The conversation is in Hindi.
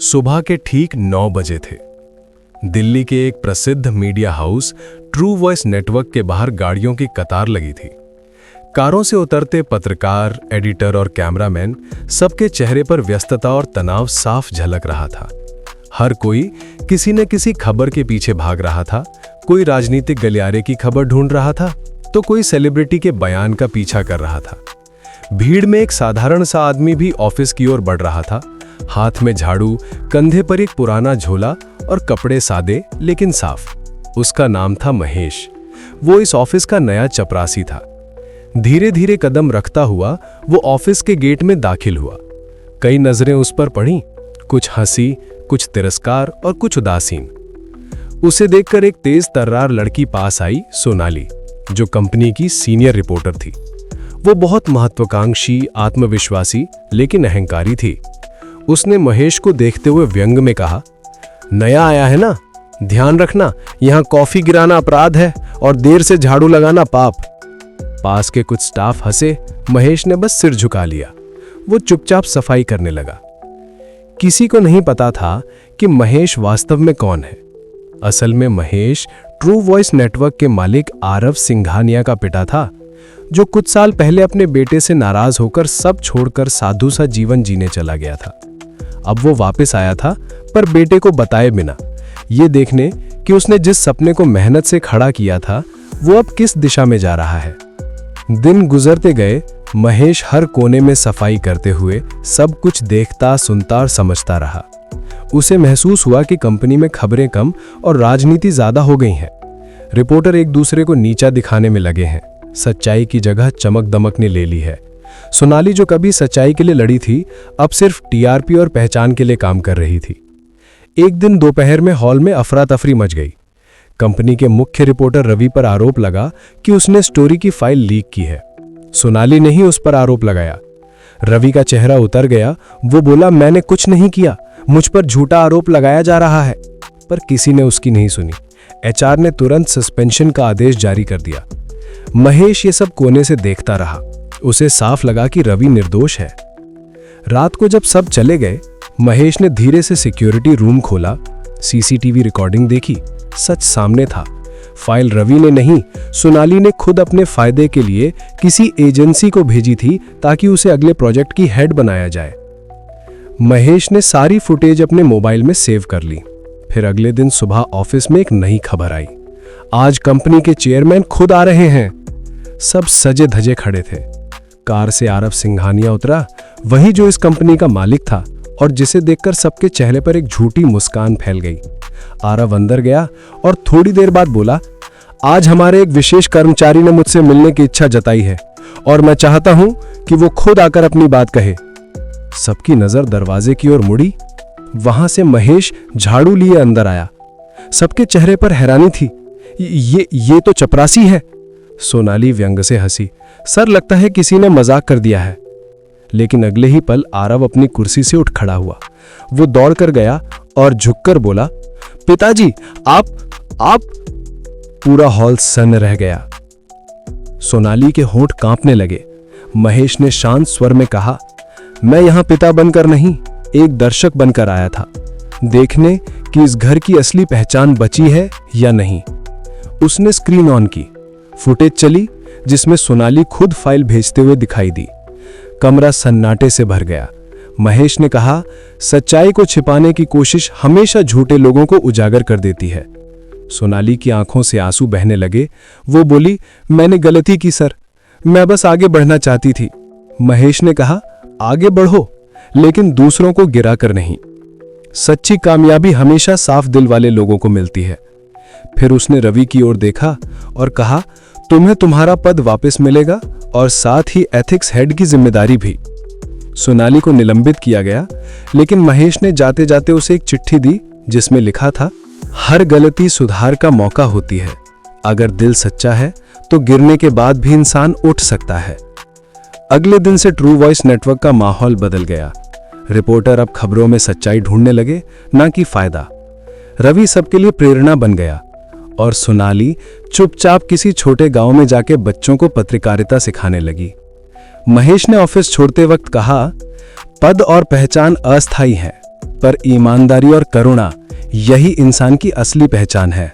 सुबह के ठीक 9 बजे थे। दिल्ली के एक प्रसिद्ध media house true voice network के बाहर गाड़ियों की कतार लगी थी। कारों से उतरते पत्रकार, एडिटर और कैमरामैन, सबके चेहरे पर व्यस्तता और तनाव साफ झलक रहा था। हर कोई किसी न किसी खबर के पीछे भाग रहा था। कोई राजनीतिक गलियारे की खबर ढूंढ रहा था तो कोई सेलिब्रिटी के बयान का पीछा कर रहा था। भीड़ में एक साधारण सा आदमी भी ऑफिस की ओर बढ़ रहा था, हाथ में झाड़ू, कंधे पर एक पुराना झोला और कपड़े सादे लेकिन साफ। उसका नाम था महेश। वो इस ऑफिस का नया चपरासी था। धीरे धीरे कदम रखता हुआ वो ऑफिस के गेट में दाखिल हुआ। कई नजरें उस पर पड़ी, कुछ हंसी, कुछ तिरस्कार और कुछ उदासीन। उसे देखकर एक तेज तर्रार लड़की पास आई, सोनाली, जो कंपनी की सीनियर रिपोर्टर थी। वो बहुत महत्वाकांक्षी, आत्मविश्वासी लेकिन अहंकारी थी। उसने महेश को देखते हुए व्यंग में कहा, नया आया है ना, ध्यान रखना, यहां कॉफी गिराना अपराध है और देर से झाड़ू लगाना पाप। पास के कुछ स्टाफ हंसे। महेश ने बस सिर झुका लिया। वो चुपचाप सफाई करने लगा। किसी को नहीं पता था कि महेश वास्तव में कौन है। असल में महेश ट्रू वॉइस नेटवर्क के मालिक आरव सिंघानिया का पिता था, जो कुछ साल पहले अपने बेटे से नाराज होकर सब छोड़कर साधु सा जीवन जीने चला गया था। अब वो वापस आया था, पर बेटे को बताए बिना, ये देखने कि उसने जिस सपने को मेहनत से खड़ा किया था वो अब किस दिशा में जा रहा है। दिन गुजरते गए। महेश हर कोने में सफाई करते हुए सब कुछ देखता, सुनता और समझता रहा। उसे महसूस हुआ कि कंपनी में खबरें कम और राजनीति ज्यादा हो गई हैं। रिपोर्टर एक दूसरे को नीचा दिखाने में लगे हैं। सच्चाई की जगह चमक दमक ने ले ली है। सोनाली, जो कभी सच्चाई के लिए लड़ी थी, अब सिर्फ टीआरपी और पहचान के लिए काम कर रही थी। एक दिन दोपहर में हॉल में अफरा तफरी मच गई। कंपनी के मुख्य रिपोर्टर रवि पर आरोप लगा कि उसने स्टोरी की फाइल लीक की है। सोनाली ने ही उस पर आरोप लगाया। रवि का चेहरा उतर गया। वो बोला, मैंने कुछ नहीं किया, मुझ पर झूठा आरोप लगाया जा रहा है। पर किसी ने उसकी नहीं सुनी। एचआर ने तुरंत सस्पेंशन का आदेश जारी कर दिया। महेश ये सब कोने से देखता रहा। उसे साफ लगा कि रवि निर्दोष है। रात को जब सब चले गए, महेश ने धीरे से सिक्योरिटी रूम खोला, सीसीटीवी रिकॉर्डिंग देखी। सच सामने था। फाइल रवि ने नहीं, सोनाली ने खुद अपने फायदे के लिए किसी एजेंसी को भेजी थी ताकि उसे अगले प्रोजेक्ट की हेड बनाया जाए। महेश ने सारी फुटेज अपने मोबाइल में सेव कर ली। फिर अगले दिन सुबह ऑफिस में एक नई खबर आई, आज कंपनी के चेयरमैन खुद आ रहे हैं। सब सजे धजे खड़े थे। कार से आरव सिंघानिया उतरा, वही जो इस कंपनी का मालिक था और जिसे देखकर सबके चेहरे पर एक झूठी मुस्कान फैल गई। आरव अंदर गया और थोड़ी देर बाद बोला, आज हमारे एक विशेष कर्मचारी ने मुझसे मिलने की इच्छा जताई है और मैं चाहता हूं कि वो खुद आकर अपनी बात कहे। सबकी नजर दरवाजे की ओर मुड़ी। वहां से महेश झाड़ू लिए अंदर आया। सबके चेहरे पर हैरानी थी। ये तो चपरासी है। सोनाली व्यंग से हंसी। सर, लगता है किसी ने मजाक कर दिया है। लेकिन अगले ही पल आरव अपनी कुर्सी से उठ खड़ा हुआ। वो दौड़कर गया और झुककर बोला, पिताजी, आप। पूरा हॉल सन्न रह गया। सोनाली के होंठ कांपने लगे। महेश ने शांत स्वर में कहा, मैं यहां पिता बनकर नहीं, एक दर्शक बनकर आया था, देखने कि इस घर की असली पहचान बची है या नहीं। उसने स्क्रीन ऑन की। फुटेज चली जिसमें सोनाली खुद फाइल भेजते हुए दिखाई दी। कमरा सन्नाटे से भर गया। महेश ने कहा, सच्चाई को छिपाने की कोशिश हमेशा झूठे लोगों को उजागर कर देती है। सोनाली की आंखों से आंसू बहने लगे। वो बोली, मैंने गलती की सर, मैं बस आगे बढ़ना चाहती थी। महेश ने कहा, आगे बढ़ो, लेकिन दूसरों को गिरा कर नहीं। सच्ची कामयाबी हमेशा साफ दिल वाले लोगों को मिलती है। फिर उसने रवि की ओर देखा और कहा, तुम्हें तुम्हारा पद वापस मिलेगा और साथ ही एथिक्स हेड की जिम्मेदारी भी। सोनाली को निलंबित किया गया, लेकिन महेश ने जाते जाते उसे एक चिट्ठी दी जिसमें लिखा था, हर गलती सुधार का मौका होती है। अगर दिल सच्चा है तो गिरने के बाद भी इंसान उठ सकता है। अगले दिन से ट्रू वॉइस नेटवर्क का माहौल बदल गया। रिपोर्टर अब खबरों में सच्चाई ढूंढने लगे, ना कि फायदा। रवि सबके लिए प्रेरणा बन गया और सोनाली चुपचाप किसी छोटे गांव में जाके बच्चों को पत्रकारिता सिखाने लगी। महेश ने ऑफिस छोड़ते वक्त कहा, पद और पहचान अस्थायी है, पर ईमानदारी और करुणा, यही इंसान की असली पहचान है।